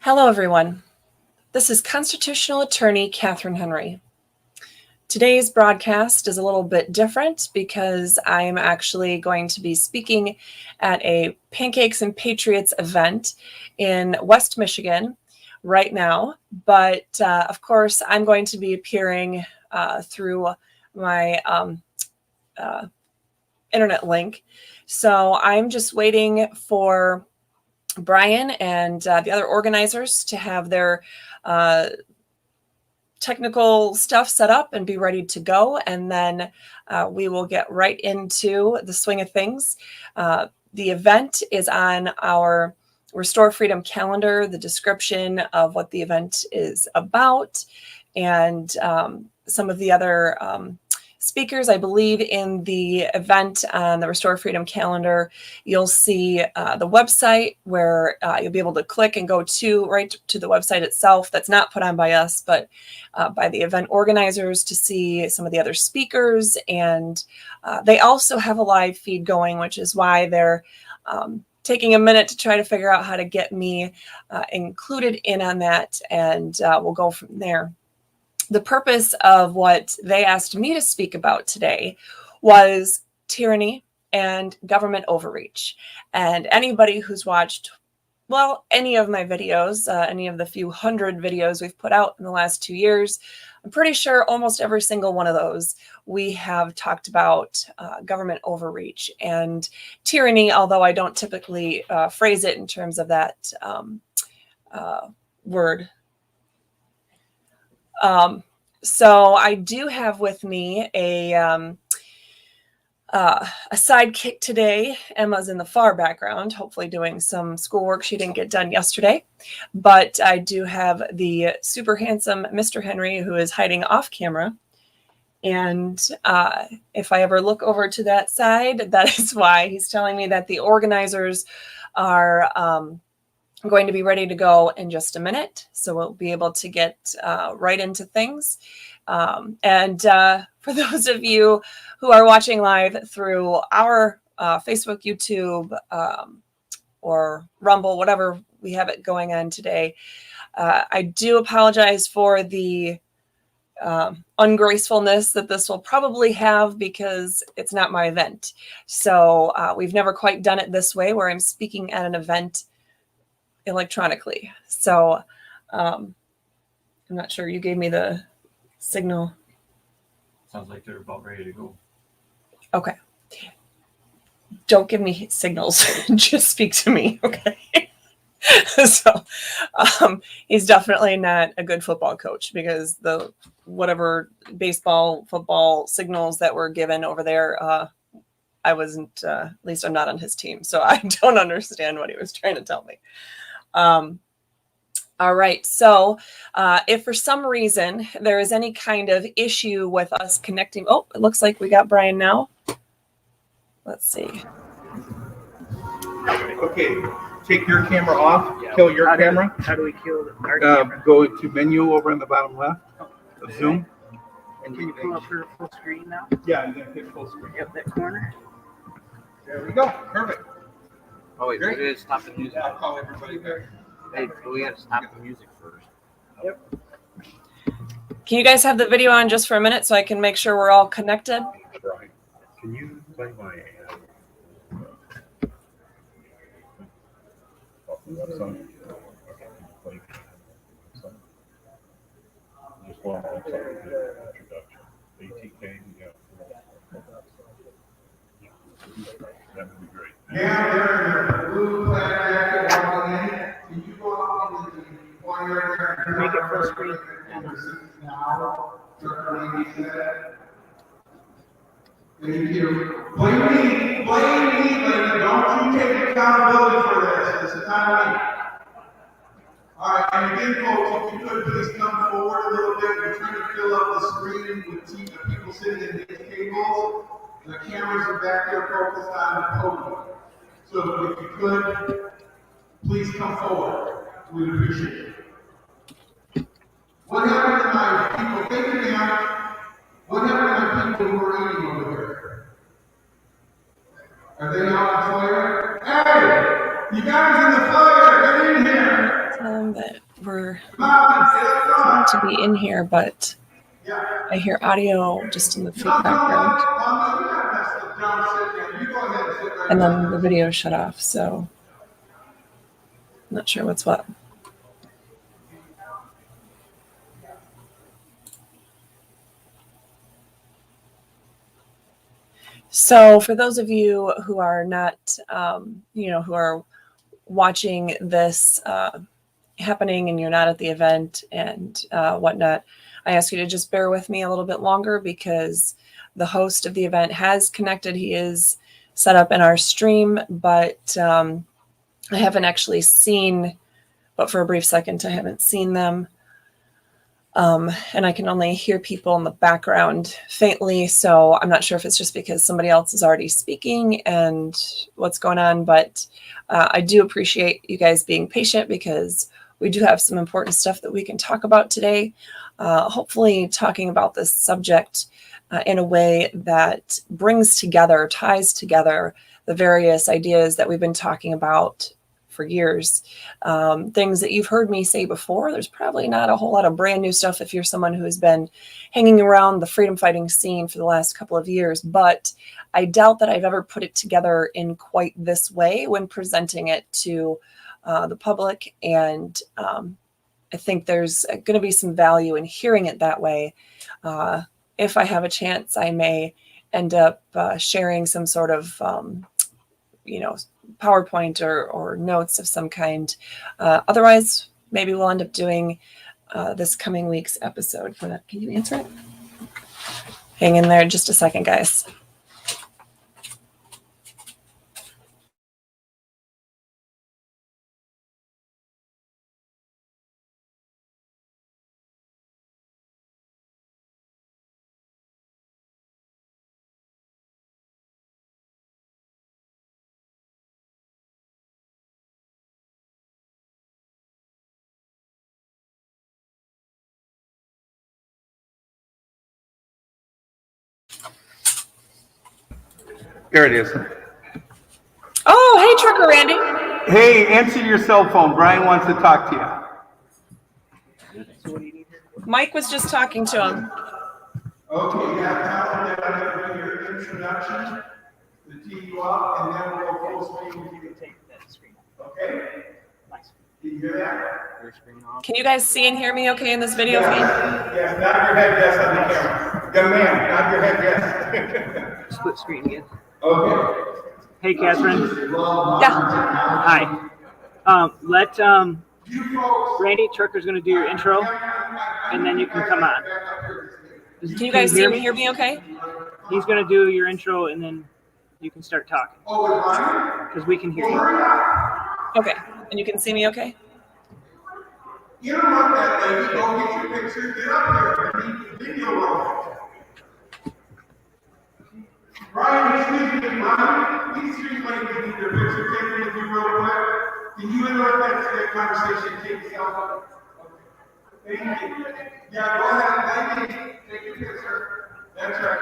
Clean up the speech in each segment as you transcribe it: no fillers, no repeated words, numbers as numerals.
Hello, everyone. This is constitutional attorney Katherine Henry. Today's broadcast is a little bit different because I am actually going to be speaking at a Pancakes and Patriots event in West Michigan right now. But of course, I'm going to be appearing through my internet link. So I'm just waiting for Brian and the other organizers to have their technical stuff set up and be ready to go. And then we will get right into the swing of things. The event is on our Restore Freedom calendar, the description of what the event is about, and some of the other speakers. I believe in the event on the Restore Freedom calendar, you'll see the website where you'll be able to click and go right to the website itself. That's not put on by us, but by the event organizers, to see some of the other speakers. And they also have a live feed going, which is why they're taking a minute to try to figure out how to get me included in on that. And we'll go from there. The purpose of what they asked me to speak about today was tyranny and government overreach. And anybody who's watched, well, any of my videos, any of the few hundred videos we've put out in the last 2 years, I'm pretty sure almost every single one of those, we have talked about government overreach and tyranny, although I don't typically phrase it in terms of that word. So I do have with me a sidekick today. Emma's in the far background, hopefully doing some schoolwork she didn't get done yesterday. But I do have the super handsome Mr. Henry, who is hiding off camera. And if I ever look over to that side, that is why. He's telling me that the organizers are going to be ready to go in just a minute. So we'll be able to get right into things. And for those of you who are watching live through our Facebook, YouTube, or Rumble, whatever we have it going on today, I do apologize for the ungracefulness that this will probably have because it's not my event. So we've never quite done it this way, where I'm speaking at an event electronically. So I'm not sure. You gave me the signal. Sounds like they're about ready to go. Okay. Don't give me signals. Just speak to me. Okay. So he's definitely not a good football coach, because the whatever baseball, football signals that were given over there, I wasn't, at least I'm not on his team. So I don't understand what he was trying to tell me. All right. So if for some reason there is any kind of issue with us connecting, oh, it looks like we got Brian now. Let's see. Okay. Take your camera off. Yeah. Kill your camera. How do we kill our camera? Go to menu over in the bottom left of Zoom. And can you pull up her full screen now? Yeah, I'm going to hit full screen. Yep, that corner. There we go. Perfect. Oh, wait, Great. we gotta stop the music. I'll call everybody back. Hey, we gotta stop the music first. Yep. Can you guys have the video on just for a minute so I can make sure we're all connected? Right. Can you play my song? Okay. Play song. Just one more introduction. ATK, yeah. That would be great. Now they're in the blue plaid jacket walking in. Can you go out into the foyer? Make it full screen. Now, thank you. Blame me, but don't you take accountability for this. This is not me. All right, and again, folks, if you could please come forward a little bit. We're trying to fill up the screen with people sitting in these tables. The cameras are back there focused on the podium. So if you could, please come forward. We'd appreciate it. What happened to my people? Thank you, ma'am. What happened to my people who were eating over here? Are they out on fire? Hey! You guys in the fire! Get in here! That be in here, but I hear audio just in the fake background. And then the video shut off, so I'm not sure what's what. So for those of you who are not, who are watching this happening and you're not at the event and whatnot, I ask you to just bear with me a little bit longer because the host of the event has connected. He is set up in our stream, but I haven't actually seen, but for a brief second, I haven't seen them. And I can only hear people in the background faintly. So I'm not sure if it's just because somebody else is already speaking and what's going on, but I do appreciate you guys being patient because we do have some important stuff that we can talk about today. Hopefully talking about this subject in a way that brings together, ties together the various ideas that we've been talking about for years. Things that you've heard me say before. There's probably not a whole lot of brand new stuff if you're someone who has been hanging around the freedom fighting scene for the last couple of years, but I doubt that I've ever put it together in quite this way when presenting it to the public. And I think there's going to be some value in hearing it that way. If I have a chance, I may end up sharing some sort of, PowerPoint or notes of some kind. Otherwise, maybe we'll end up doing this coming week's episode. Can you answer it? Hang in there just a second, guys. There it is. Oh, hey, Trucker Randy. Hey, answer your cell phone. Brian wants to talk to you. So what do you need her to do? Mike was just talking to him. Okay, yeah, tell them that I'm gonna do your introduction, to tee you up, and then we'll full screen with You you. can take that screen off. Okay? Nice. Can you hear that? Your screen off. Can you guys see and hear me okay in this video feed? Yes, nod your head yes on the camera. Young man, nod your head yes. Split screen again. Okay. Hey, Catherine. Yeah. Hi. Let Randy Trucker's gonna do your intro, and then you can come on. Can you guys see and hear me okay? He's gonna do your intro, and then you can start talking. Oh, with mine? Because we can hear you. Okay. And you can see me okay? Interrupt that lady, go get your picture, get up there, I need the video rolling. Brian, excuse me, Brian, these three ladies need their picture taken with you real quick. Can you interrupt that conversation and take a selfie? Okay. Thank you. Yeah, go ahead, thank you. Take your picture. That's right.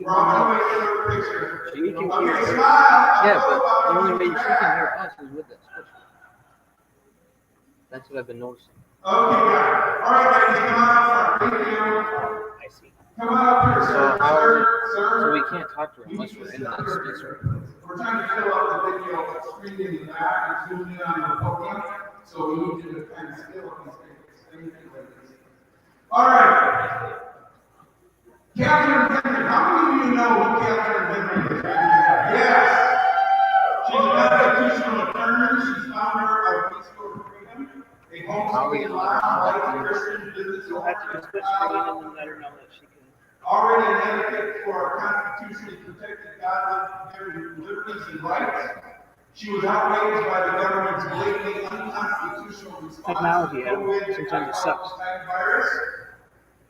We're all gonna wait for the picture. She can Okay, hear us. smile. Yeah, but the only way she can hear us is with this. That's what I've been noticing. Okay, got it. All right, ladies, come on up front. Thank you. I see. Come on up here, sir. So how- Sir. So we can't talk to her unless we're in that space. We're trying to fill out the video screen in the back and zoom in on the podium, so we need you to kind of fill up these things. Thank you, ladies. All right. Katherine Henry, how many of you know who Katherine Henry is? Yes. She's an constitutional attorney. She's founder of Peaceful Freedom, a homeschooling law, Christian business. You'll have to split screen and then let her know that she can. Already an advocate for constitutionally protected God-given liberties and rights. She was outraged by the government's blatantly unconstitutional response Technology, to Adam. COVID Sometimes it sucks. virus.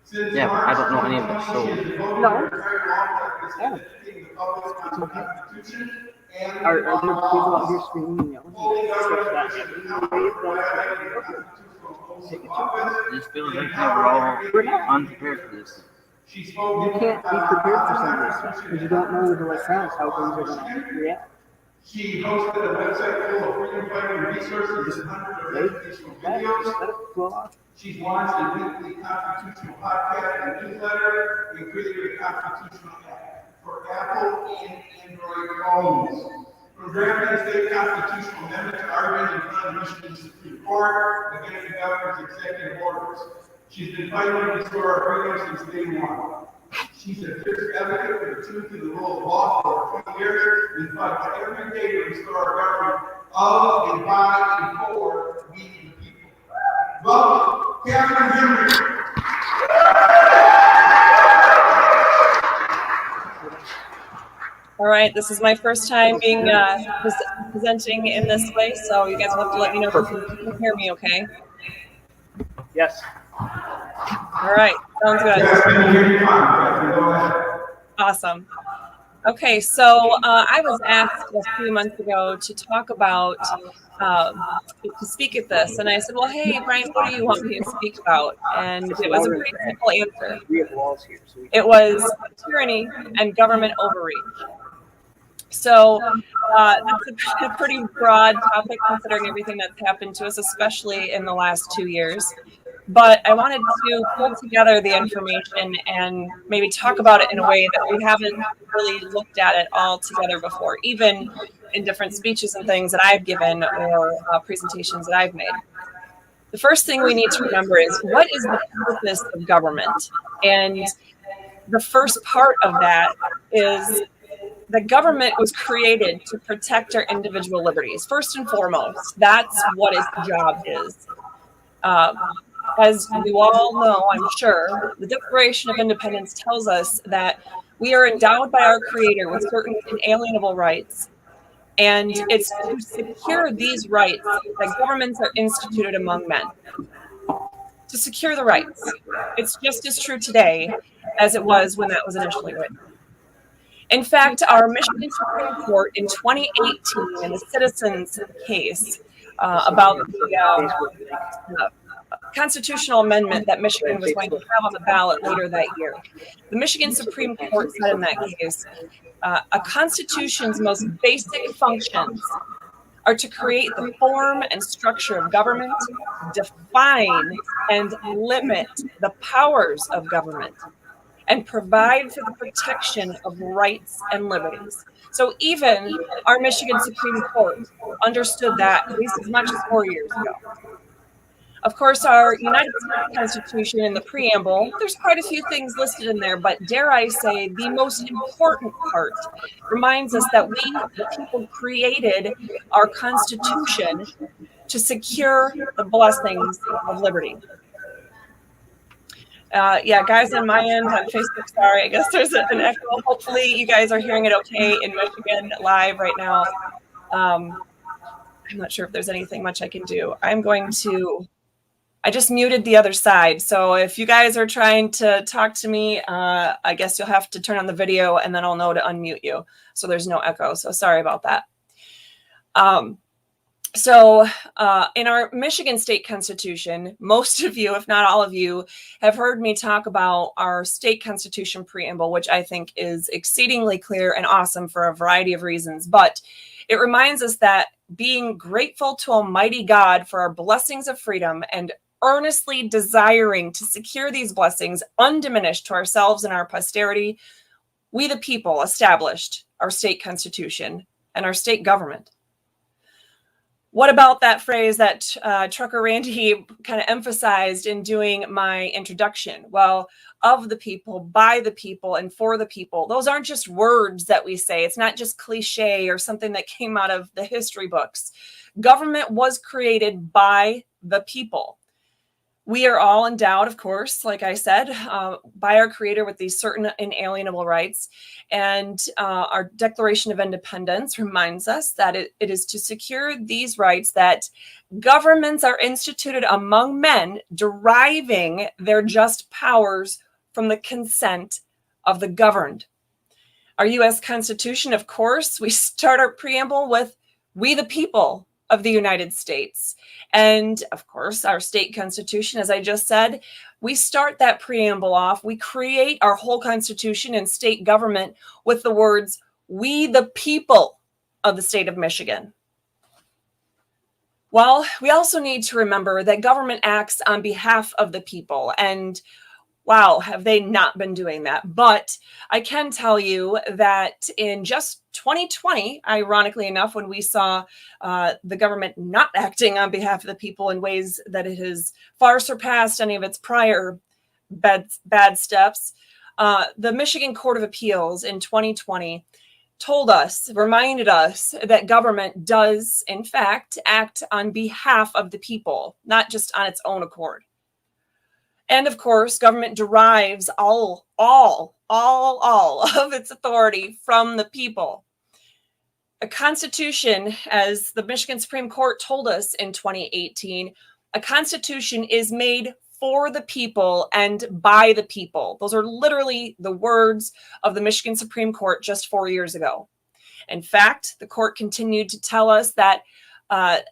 Since Yeah, but I don't know any of March this, so- 2020, she has devoted No. her entire life to Adam. defending the public on the Constitution and Are there people on laws. your screen and yelling? Fully Stuff government that officials happened. violating the constitutional oath of office. This feels like we're all unprepared for this. She spoke You can't be prepared for some of this stuff because you don't know the electronics, how things are going to react. She hosted a website full of freedom fighting resources and hundreds of educational videos. She's launched a weekly constitutional podcast and newsletter and created a constitutional app for Apple and Android phones. From drafting state constitutional amendments to arguing in front of the Michigan Supreme Court against the governor's executive orders. She's been fighting to restore our freedom since day one. She's a fierce advocate for the truth and the rule of law for over 20 years and fights every day to restore our government of and by and for we the people. Welcome, Katherine. All right, this is my first time being presenting in this way, so you guys will have to let me know if you can hear me okay. Yes. All right, sounds good. Yes, I can hear you fine, Katherine. Go ahead. Awesome. Okay, so I was asked a few months ago to talk about, to speak at this, and I said, well, hey, Brian, what do you want me to speak about? And it was a pretty simple answer. We have walls here. So It was tyranny and government overreach. So that's a pretty broad topic considering everything that's happened to us, especially in the last 2 years. But I wanted to pull together the information and maybe talk about it in a way that we haven't really looked at it all together before, even in different speeches and things that I've given or presentations that I've made. The first thing we need to remember is, what is the purpose of government? And the first part of that is the government was created to protect our individual liberties. First and foremost, that's what its job is. As you all know, I'm sure, the Declaration of Independence tells us that we are endowed by our Creator with certain inalienable rights. And it's to secure these rights that governments are instituted among men. To secure the rights. It's just as true today as it was when that was initially written. In fact, our Michigan Supreme Court in 2018, in the Citizens case about the constitutional amendment that Michigan was going to have on the ballot later that year, the Michigan Supreme Court said in that case, a constitution's most basic functions are to create the form and structure of government, define and limit the powers of government, and provide for the protection of rights and liberties. So even our Michigan Supreme Court understood that at least as much as 4 years ago. Of course, our United States Constitution in the preamble, there's quite a few things listed in there, but dare I say, the most important part reminds us that we, the people, created our Constitution to secure the blessings of liberty. Yeah, guys on my end on Facebook, sorry, I guess there's an echo. Hopefully you guys are hearing it okay in Michigan live right now. I'm not sure if there's anything much I can do. I just muted the other side. So if you guys are trying to talk to me, I guess you'll have to turn on the video and then I'll know to unmute you. So there's no echo. So sorry about that. So in our Michigan State Constitution, most of you, if not all of you, have heard me talk about our state constitution preamble, which I think is exceedingly clear and awesome for a variety of reasons. But it reminds us that being grateful to Almighty God for our blessings of freedom and earnestly desiring to secure these blessings undiminished to ourselves and our posterity, we the people established our state constitution and our state government. What about that phrase that Trucker Randy kind of emphasized in doing my introduction? Well, of the people, by the people, and for the people. Those aren't just words that we say. It's not just cliche or something that came out of the history books. Government was created by the people. We are all endowed, of course, like I said, by our Creator with these certain inalienable rights. And our Declaration of Independence reminds us that it is to secure these rights that governments are instituted among men, deriving their just powers from the consent of the governed. Our U.S. Constitution, of course, we start our preamble with "We the people of the United States." And of course, our state constitution, as I just said, we start that preamble off. We create our whole constitution and state government with the words, "We the people of the state of Michigan? Well, we also need to remember that government acts on behalf of the people, and wow, have they not been doing that. But I can tell you that in just 2020, ironically enough, when we saw the government not acting on behalf of the people in ways that it has far surpassed any of its prior bad steps, the Michigan Court of Appeals in 2020 reminded us that government does, in fact, act on behalf of the people, not just on its own accord. And of course, government derives all of its authority from the people. A constitution, as the Michigan Supreme Court told us in 2018, a constitution is made for the people and by the people. Those are literally the words of the Michigan Supreme Court just 4 years ago. In fact, the court continued to tell us that a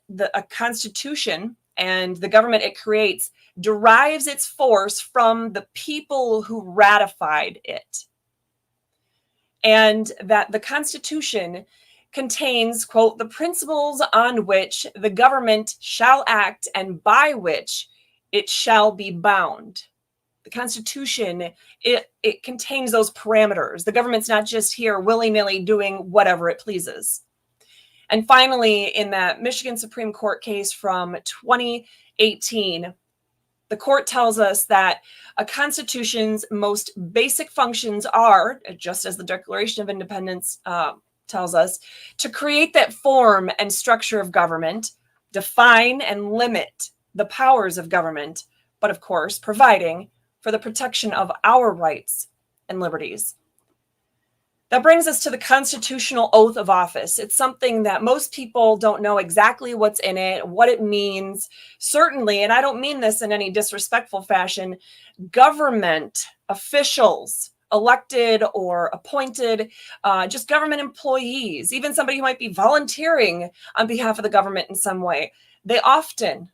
constitution and the government it creates derives its force from the people who ratified it. And that the Constitution contains, quote, the principles on which the government shall act and by which it shall be bound. The Constitution, it contains those parameters. The government's not just here willy-nilly doing whatever it pleases. And finally, in that Michigan Supreme Court case from 2018, the court tells us that a constitution's most basic functions are, just as the Declaration of Independence tells us, to create that form and structure of government, define and limit the powers of government, but of course, providing for the protection of our rights and liberties. That brings us to the constitutional oath of office. It's something that most people don't know exactly what's in it, what it means. Certainly, and I don't mean this in any disrespectful fashion, government officials, elected or appointed, just government employees, even somebody who might be volunteering on behalf of the government in some way, they often,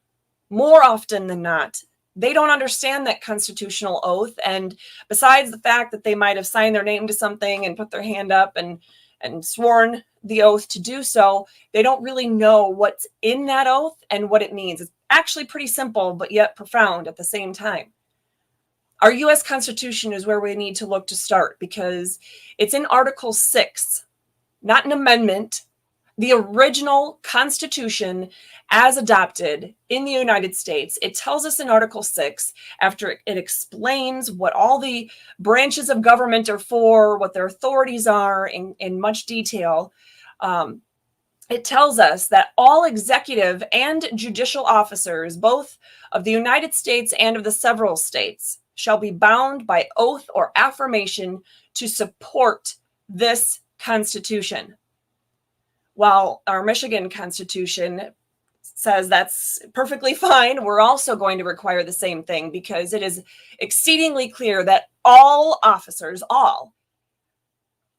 more often than not, they don't understand that constitutional oath. And besides the fact that they might have signed their name to something and put their hand up and sworn the oath to do so, they don't really know what's in that oath and what it means. It's actually pretty simple, but yet profound at the same time. Our U.S. Constitution is where we need to look to start because it's in Article 6, not an amendment, the original Constitution as adopted in the United States. It tells us in Article 6, after it explains what all the branches of government are for, what their authorities are in much detail, it tells us that all executive and judicial officers, both of the United States and of the several states, shall be bound by oath or affirmation to support this Constitution. While our Michigan Constitution says that's perfectly fine, we're also going to require the same thing because it is exceedingly clear that all officers, all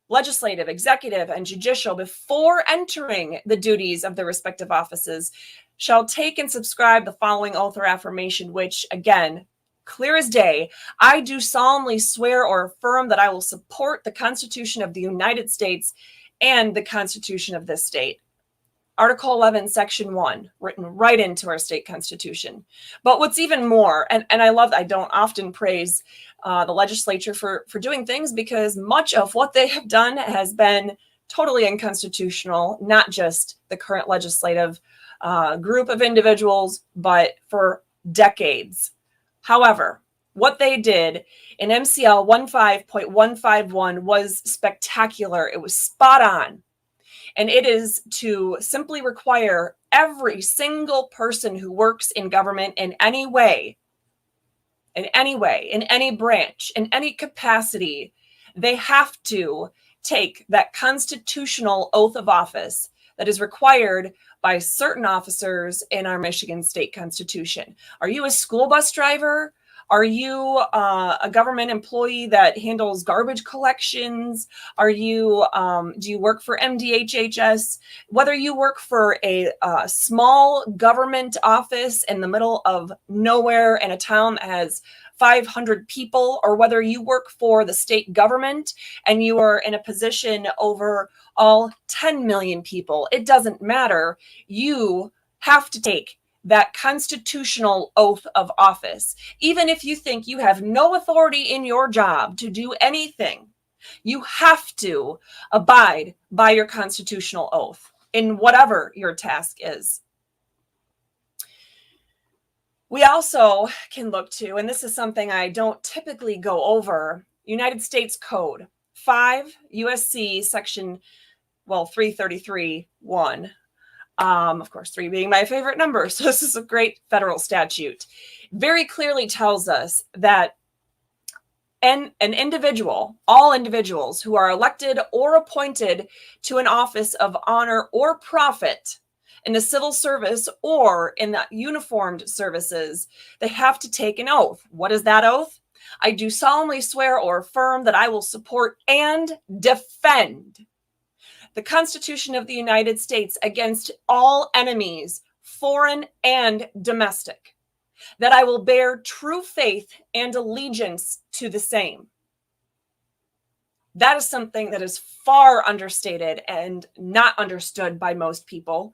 legislative, executive, and judicial, before entering the duties of their respective offices, shall take and subscribe the following oath or affirmation, which, again, clear as day, I do solemnly swear or affirm that I will support the Constitution of the United States and the Constitution of this state. Article 11, Section 1, written right into our state constitution. But what's even more, and I love that I don't often praise the legislature for doing things because much of what they have done has been totally unconstitutional, not just the current legislative group of individuals, but for decades. However, what they did in MCL 15.151 was spectacular. It was spot on. And it is to simply require every single person who works in government in any way, in any branch, in any capacity, they have to take that constitutional oath of office that is required by certain officers in our Michigan state constitution. Are you a school bus driver? Are you a government employee that handles garbage collections? Are you, do you work for MDHHS? Whether you work for a small government office in the middle of nowhere in a town that has 500 people, or whether you work for the state government and you are in a position over all 10 million people, it doesn't matter. You have to take that constitutional oath of office. Even if you think you have no authority in your job to do anything, you have to abide by your constitutional oath in whatever your task is. We also can look to, and this is something I don't typically go over, United States Code 5 USC section, 333(1). Of course, 3 being my favorite number. So this is a great federal statute. Very clearly tells us that an individual, all individuals who are elected or appointed to an office of honor or profit in the civil service or in the uniformed services, they have to take an oath. What is that oath? I do solemnly swear or affirm that I will support and defend the Constitution of the United States against all enemies, foreign and domestic, that I will bear true faith and allegiance to the same. That is something that is far understated and not understood by most people,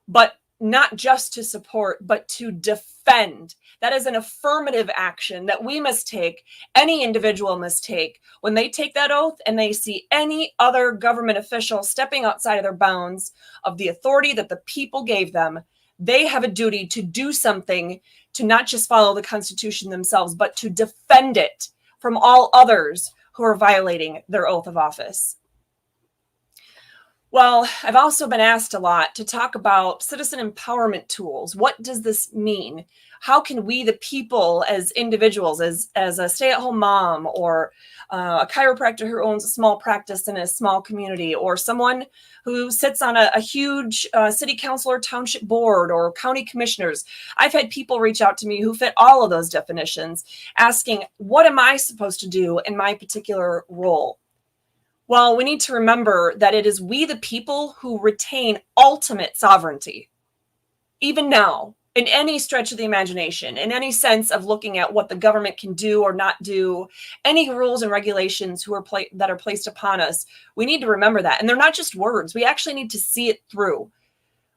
but not just to support, but to defend. That is an affirmative action that we must take, any individual must take, when they take that oath and they see any other government official stepping outside of their bounds of the authority that the people gave them. They have a duty to do something, to not just follow the Constitution themselves, but to defend it from all others who are violating their oath of office. Well, I've also been asked a lot to talk about citizen empowerment tools. What does this mean? How can we, the people, as individuals, as a stay-at-home mom, or a chiropractor who owns a small practice in a small community, or someone who sits on a huge city council or township board, or county commissioners? I've had people reach out to me who fit all of those definitions, asking, what am I supposed to do in my particular role? Well, we need to remember that it is we, the people, who retain ultimate sovereignty. Even now, in any stretch of the imagination, in any sense of looking at what the government can do or not do, any rules and regulations that are placed upon us, we need to remember that. And they're not just words. We actually need to see it through.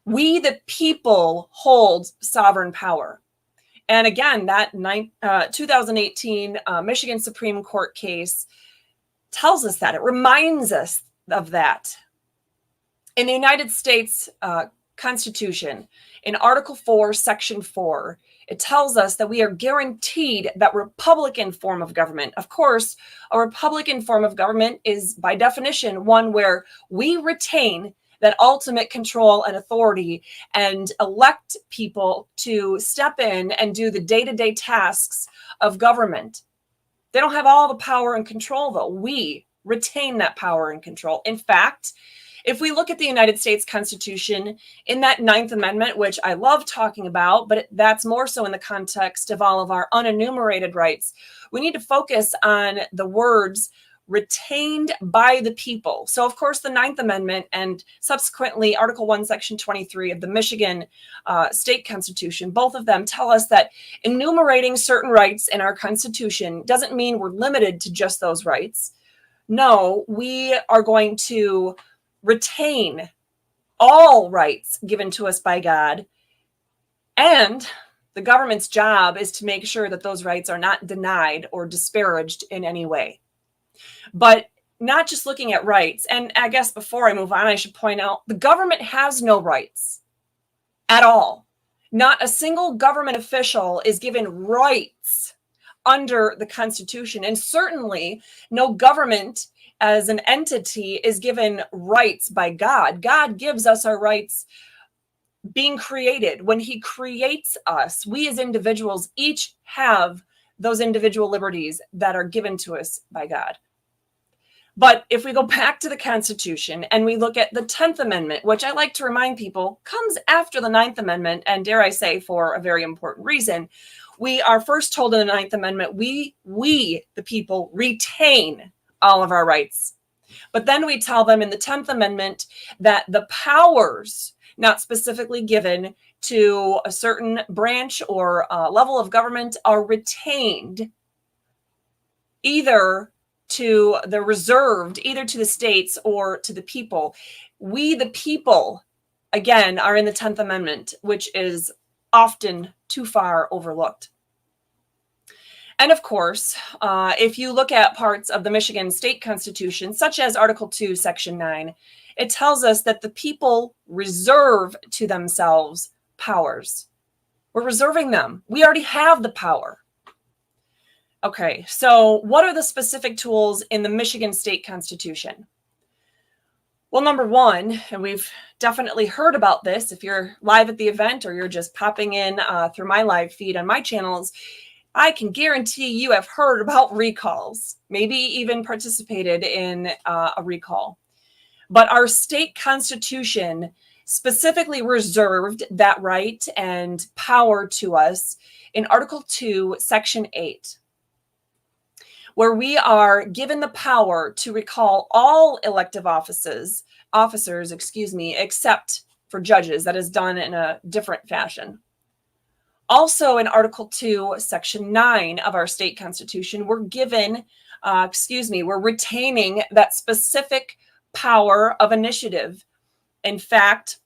We, the people, hold sovereign power. And again, that 2018 Michigan Supreme Court case tells us that. It reminds us of that. In the United States Constitution, in Article 4, Section 4, it tells us that we are guaranteed that Republican form of government. Of course, a Republican form of government is, by definition, one where we retain that ultimate control and authority and elect people to step in and do the day-to-day tasks of government. They don't have all the power and control, though. We retain that power and control. In fact, if we look at the United States Constitution in that 9th Amendment, which I love talking about, but that's more so in the context of all of our unenumerated rights, we need to focus on the words retained by the people. So, of course, the 9th Amendment and subsequently Article 1, Section 23 of the Michigan State Constitution, both of them tell us that enumerating certain rights in our Constitution doesn't mean we're limited to just those rights. No, we are going to retain all rights given to us by God, and the government's job is to make sure that those rights are not denied or disparaged in any way. But not just looking at rights. And I guess before I move on, I should point out the government has no rights at all. Not a single government official is given rights under the Constitution. And certainly no government as an entity is given rights by God. God gives us our rights being created. When he creates us, we as individuals each have those individual liberties that are given to us by God. But if we go back to the Constitution and we look at the 10th Amendment, which I like to remind people comes after the 9th Amendment, and dare I say for a very important reason, We are first told in the 9th Amendment, we, the people, retain all of our rights. But then we tell them in the 10th Amendment that the powers not specifically given to a certain branch or level of government are retained either to the reserved, either to the states or to the people. We, the people, again, are in the 10th Amendment, which is often too far overlooked. And of course, if you look at parts of the Michigan State Constitution, such as Article 2, Section 9, it tells us that the people reserve to themselves powers. We're reserving them. We already have the power. Okay, so what are the specific tools in the Michigan State Constitution? Well, number one, and we've definitely heard about this if you're live at the event or you're just popping in through my live feed on my channels, I can guarantee you have heard about recalls, maybe even participated in a recall. But our state constitution specifically reserved that right and power to us in Article 2, Section 8, where we are given the power to recall all elective officers, except for judges. That is done in a different fashion. Also in Article 2, Section 9 of our state constitution, we're retaining that specific power of initiative. In fact,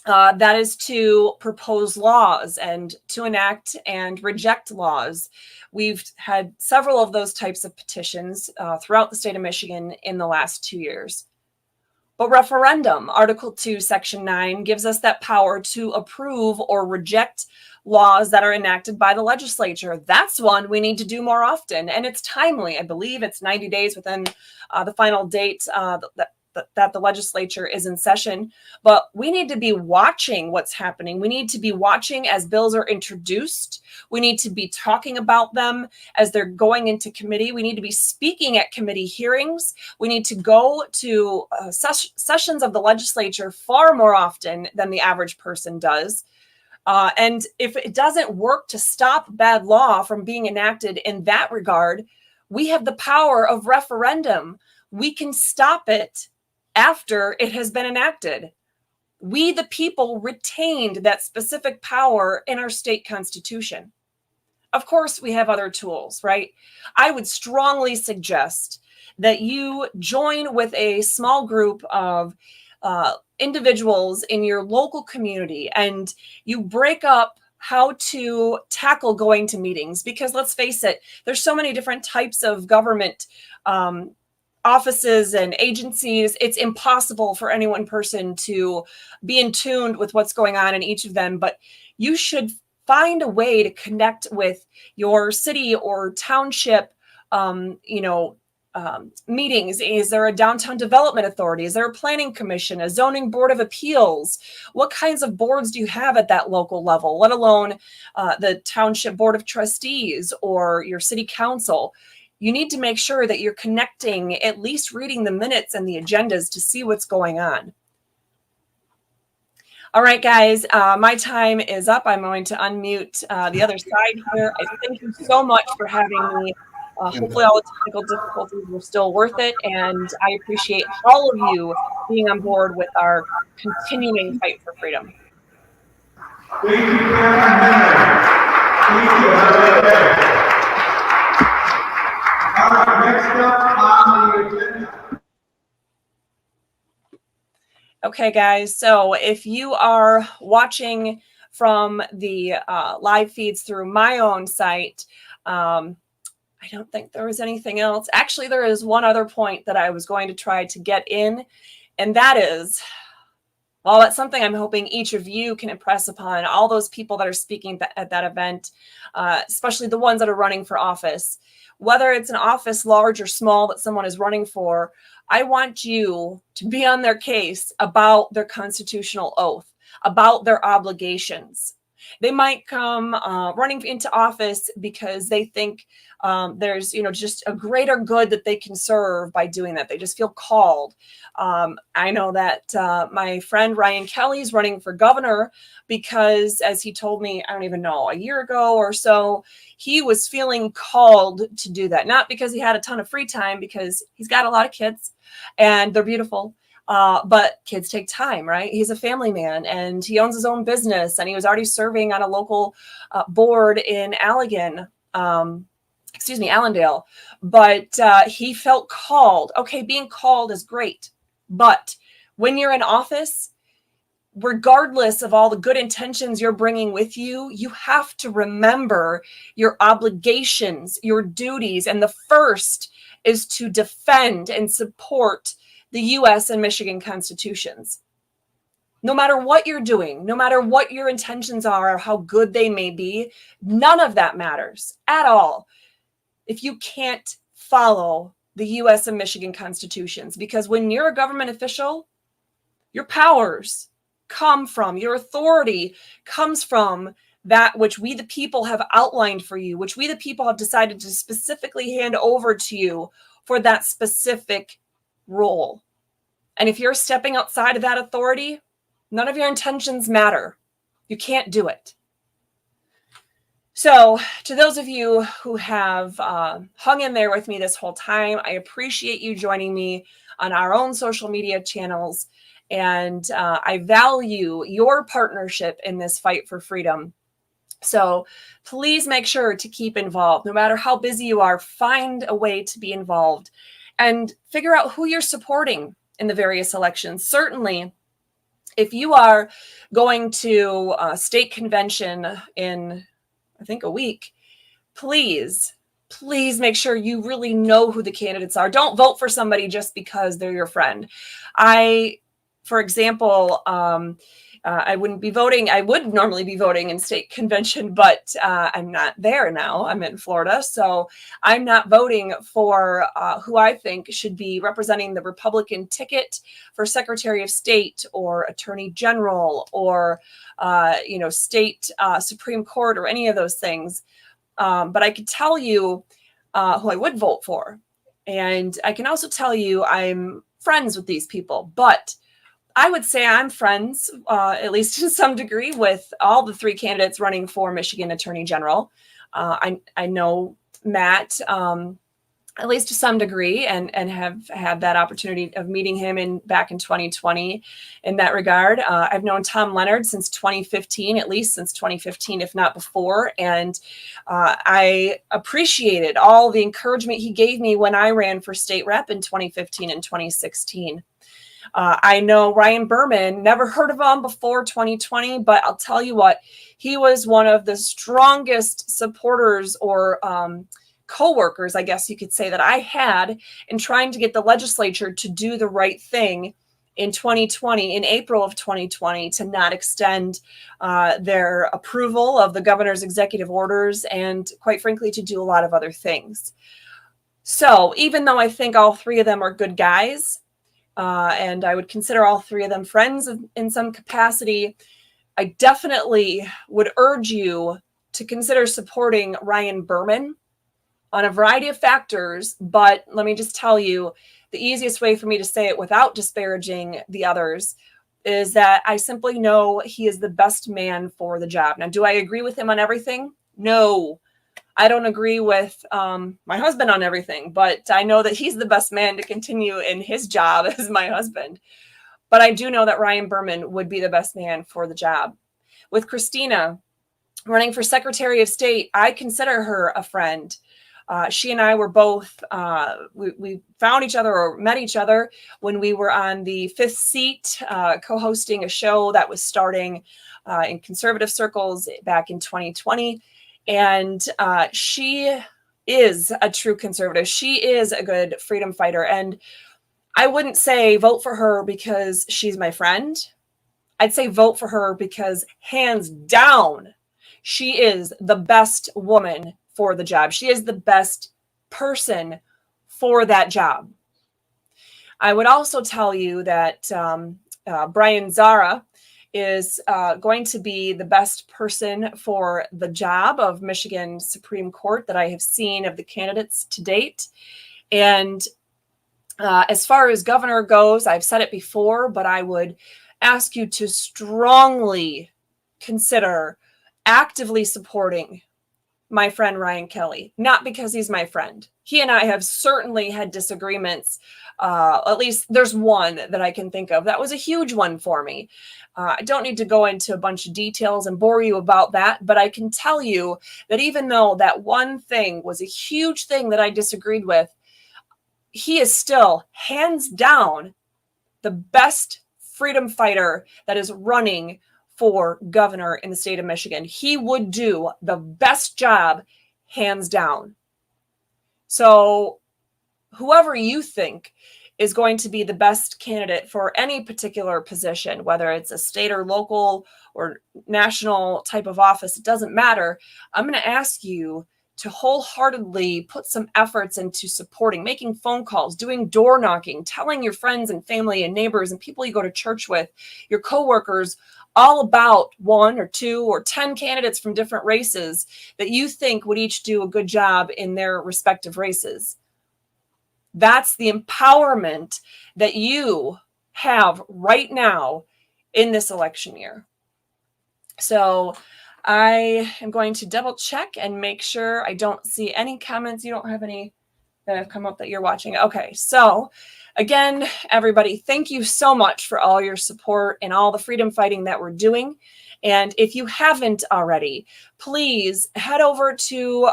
that is to propose laws and to enact and reject laws. We've had several of those types of petitions throughout the state of Michigan in the last 2 years. But referendum, Article 2, Section 9, gives us that power to approve or reject laws that are enacted by the legislature. That's one we need to do more often. And it's timely. I believe it's 90 days within the final date that the legislature is in session. But we need to be watching what's happening. We need to be watching as bills are introduced. We need to be talking about them as they're going into committee. We need to be speaking at committee hearings. We need to go to sessions of the legislature far more often than the average person does. And if it doesn't work to stop bad law from being enacted in that regard, we have the power of referendum. We can stop it after it has been enacted. We, the people, retained that specific power in our state constitution. Of course, we have other tools, right? I would strongly suggest that you join with a small group of individuals in your local community and you break up how to tackle going to meetings, because let's face it, there's so many different types of government offices and agencies. It's impossible for any one person to be in tune with what's going on in each of them, but you should find a way to connect with your city or township, meetings. Is there a downtown development authority? Is there a planning commission, a zoning board of appeals? What kinds of boards do you have at that local level, let alone the township board of trustees or your city council? You need to make sure that you're connecting, at least reading the minutes and the agendas to see what's going on. All right, guys, my time is up. I'm going to unmute the other side here. I thank you so much for having me. Hopefully all the technical difficulties were still worth it, and I appreciate all of you being on board with our continuing fight for freedom. Thank you, Katherine. Thank you. Have a good day. All right, next up on the agenda. Okay, guys, so if you are watching from the live feeds through my own site, I don't think there was anything else. Actually, there is one other point that I was going to try to get in, and that is, well, that's something I'm hoping each of you can impress upon all those people that are speaking at that event, especially the ones that are running for office. Whether it's an office large or small that someone is running for, I want you to be on their case about their constitutional oath, about their obligations. They might come running into office because they think there's, just a greater good that they can serve by doing that. They just feel called. I know that my friend Ryan Kelly is running for governor because, as he told me, I don't even know, a year ago or so, he was feeling called to do that. Not because he had a ton of free time, because he's got a lot of kids and they're beautiful. But kids take time, right? He's a family man and he owns his own business, and he was already serving on a local board in Allendale. But he felt called. Okay, being called is great. But when you're in office, regardless of all the good intentions you're bringing with you, you have to remember your obligations, your duties. And the first is to defend and support the U.S. and Michigan constitutions. No matter what you're doing, no matter what your intentions are or how good they may be, none of that matters at all if you can't follow the U.S. and Michigan constitutions. Because when you're a government official, your powers come from, your authority comes from that which we the people have outlined for you, which we the people have decided to specifically hand over to you for that specific role. And if you're stepping outside of that authority, none of your intentions matter. You can't do it. So to those of you who have hung in there with me this whole time, I appreciate you joining me on our own social media channels. And I value your partnership in this fight for freedom. So please make sure to keep involved. No matter how busy you are, find a way to be involved and figure out who you're supporting in the various elections. Certainly, if you are going to a state convention in, I think, a week, please make sure you really know who the candidates are. Don't vote for somebody just because they're your friend. For example, I wouldn't be voting. I would normally be voting in state convention, but I'm not there now. I'm in Florida. So I'm not voting for who I think should be representing the Republican ticket for Secretary of State or Attorney General or, state Supreme Court or any of those things. But I could tell you who I would vote for. And I can also tell you I'm friends with these people, but I would say I'm friends, at least to some degree, with all the three candidates running for Michigan Attorney General. I know Matt, at least to some degree, and have had that opportunity of meeting him back in 2020 in that regard. I've known Tom Leonard since 2015, at least since 2015, if not before. And I appreciated all the encouragement he gave me when I ran for state rep in 2015 and 2016. I know Ryan Berman, never heard of him before 2020, but I'll tell you what, he was one of the strongest supporters or co-workers, I guess you could say, that I had in trying to get the legislature to do the right thing in 2020, in April of 2020, to not extend their approval of the governor's executive orders and, quite frankly, to do a lot of other things. So even though I think all three of them are good guys, and I would consider all three of them friends in some capacity, I definitely would urge you to consider supporting Ryan Berman on a variety of factors. But let me just tell you, the easiest way for me to say it without disparaging the others is that I simply know he is the best man for the job. Now, do I agree with him on everything? No. I don't agree with my husband on everything, but I know that he's the best man to continue in his job as my husband. But I do know that Ryan Berman would be the best man for the job. With Christina running for Secretary of State, I consider her a friend. She and I were both, we found each other or met each other when we were on the Fifth Seat, co-hosting a show that was starting in conservative circles back in 2020. And she is a true conservative. She is a good freedom fighter. And I wouldn't say vote for her because she's my friend. I'd say vote for her because, hands down, she is the best woman for the job. She is the best person for that job. I would also tell you that Brian Zara is going to be the best person for the job of Michigan Supreme Court that I have seen of the candidates to date. And as far as governor goes, I've said it before, but I would ask you to strongly consider actively supporting my friend Ryan Kelly, not because he's my friend. He and I have certainly had disagreements. At least there's one that I can think of. That was a huge one for me. I don't need to go into a bunch of details and bore you about that, but I can tell you that even though that one thing was a huge thing that I disagreed with, he is still hands down the best freedom fighter that is running for governor in the state of Michigan. He would do the best job, hands down. So whoever you think is going to be the best candidate for any particular position, whether it's a state or local or national type of office, it doesn't matter. I'm going to ask you to wholeheartedly put some efforts into supporting, making phone calls, doing door knocking, telling your friends and family and neighbors and people you go to church with, your coworkers, all about 1 or 2 or 10 candidates from different races that you think would each do a good job in their respective races. That's the empowerment that you have right now in this election year. So I am going to double check and make sure I don't see any comments. You don't have any that have come up that you're watching. Okay, so again, everybody, thank you so much for all your support and all the freedom fighting that we're doing. And if you haven't already, please head over to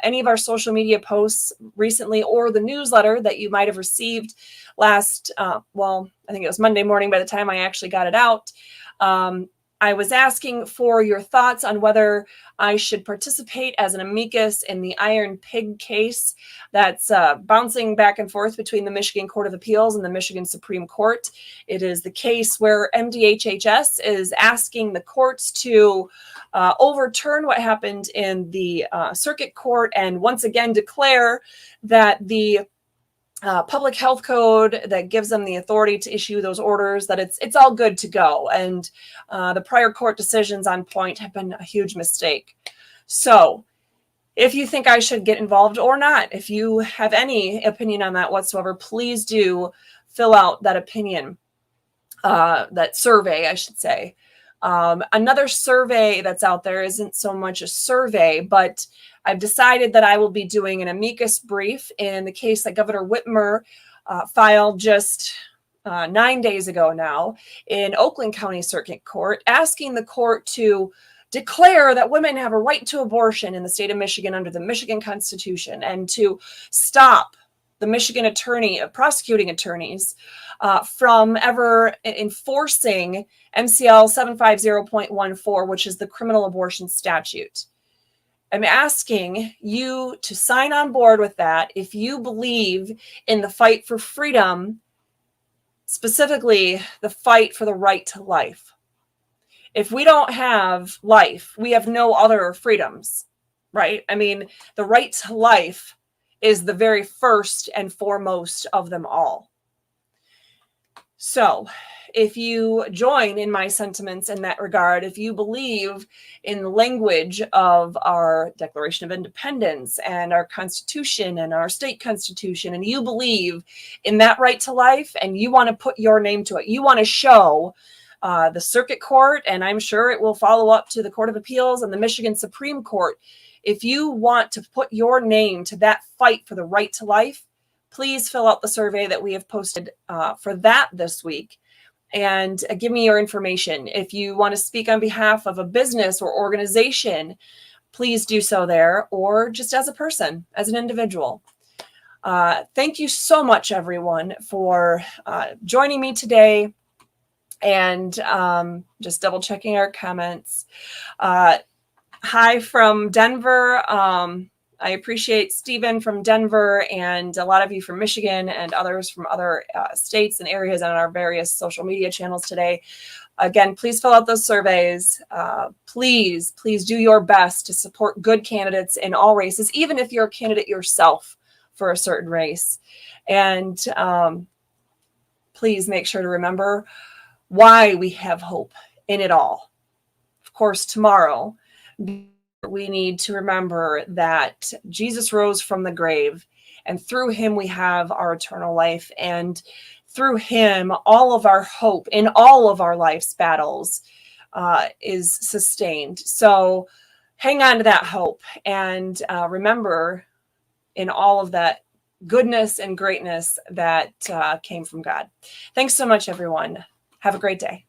any of our social media posts recently or the newsletter that you might have received last, I think it was Monday morning by the time I actually got it out. I was asking for your thoughts on whether I should participate as an amicus in the Iron Pig case that's bouncing back and forth between the Michigan Court of Appeals and the Michigan Supreme Court. It is the case where MDHHS is asking the courts to overturn what happened in the circuit court and once again declare that the public health code that gives them the authority to issue those orders, that it's all good to go. And the prior court decisions on point have been a huge mistake. So if you think I should get involved or not, if you have any opinion on that whatsoever, please do fill out that opinion, that survey, I should say. Another survey that's out there isn't so much a survey, but I've decided that I will be doing an amicus brief in the case that Governor Whitmer filed just 9 days ago now in Oakland County Circuit Court, asking the court to declare that women have a right to abortion in the state of Michigan under the Michigan Constitution and to stop the Michigan prosecuting attorneys from ever enforcing MCL 750.14, which is the criminal abortion statute. I'm asking you to sign on board with that if you believe in the fight for freedom, specifically the fight for the right to life. If we don't have life, we have no other freedoms, right? I mean, the right to life is the very first and foremost of them all. So if you join in my sentiments in that regard, if you believe in the language of our Declaration of Independence and our Constitution and our state constitution, and you believe in that right to life and you want to put your name to it, you want to show the circuit court, and I'm sure it will follow up to the Court of Appeals and the Michigan Supreme Court. If you want to put your name to that fight for the right to life, please fill out the survey that we have posted for that this week and give me your information. If you want to speak on behalf of a business or organization, please do so there, or just as a person, as an individual. Thank you so much, everyone, for joining me today. And just double checking our comments. Hi from Denver. I appreciate Stephen from Denver and a lot of you from Michigan and others from other states and areas on our various social media channels today. Again, please fill out those surveys. Please do your best to support good candidates in all races, even if you're a candidate yourself for a certain race. And please make sure to remember why we have hope in it all. Of course, tomorrow, we need to remember that Jesus rose from the grave, and through him we have our eternal life. And through him, all of our hope in all of our life's battles is sustained. So hang on to that hope and remember in all of that goodness and greatness that came from God. Thanks so much, everyone. Have a great day.